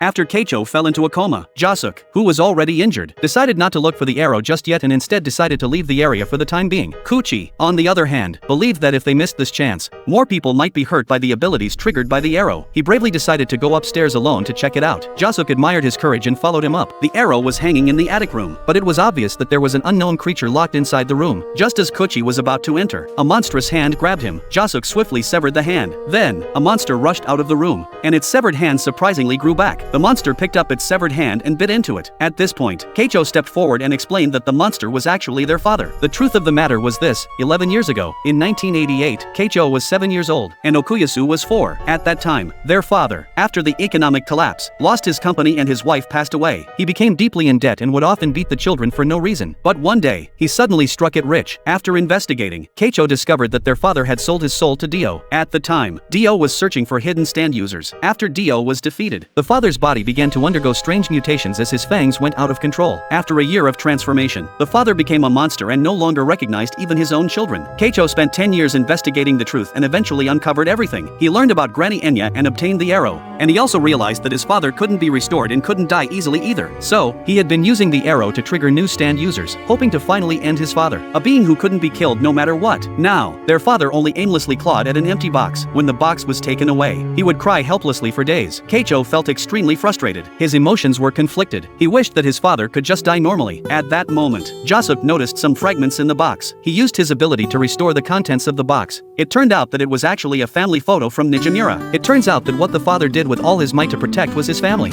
After Keicho fell into a coma, Jasuk, who was already injured, decided not to look for the arrow just yet and instead decided to leave the area for the time being. Kōichi, on the other hand, believed that if they missed this chance, more people might be hurt by the abilities triggered by the arrow. He bravely decided to go upstairs alone to check it out. Jasuk admired his courage and followed him up. The arrow was hanging in the attic room, but it was obvious that there was an unknown creature locked inside the room. Just as Kōichi was about to enter, a monstrous hand grabbed him. Jasuk swiftly severed the hand. Then, a monster rushed out of the room, and its severed hand surprisingly grew back. The monster picked up its severed hand and bit into it. At this point, Keicho stepped forward and explained that the monster was actually their father. The truth of the matter was this: 11 years ago, in 1988, Keicho was 7 years old, and Okuyasu was 4. At that time, their father, after the economic collapse, lost his company and his wife passed away. He became deeply in debt and would often beat the children for no reason. But one day, he suddenly struck it rich. After investigating, Keicho discovered that their father had sold his soul to Dio. At the time, Dio was searching for hidden stand users. After Dio was defeated, the father's body began to undergo strange mutations as his fangs went out of control. After a year of transformation, the father became a monster and no longer recognized even his own children. Keicho spent 10 years investigating the truth and eventually uncovered everything. He learned about Granny Enya and obtained the arrow, and he also realized that his father couldn't be restored and couldn't die easily either. So, he had been using the arrow to trigger new stand users, hoping to finally end his father, a being who couldn't be killed no matter what. Now, their father only aimlessly clawed at an empty box. When the box was taken away, he would cry helplessly for days. Keicho felt extremely frustrated. His emotions were conflicted. He wished that his father could just die normally. At that moment, Jasuk noticed some fragments in the box. He used his ability to restore the contents of the box. It turned out that it was actually a family photo from Nijimura. It turns out that what the father did with all his might to protect was his family.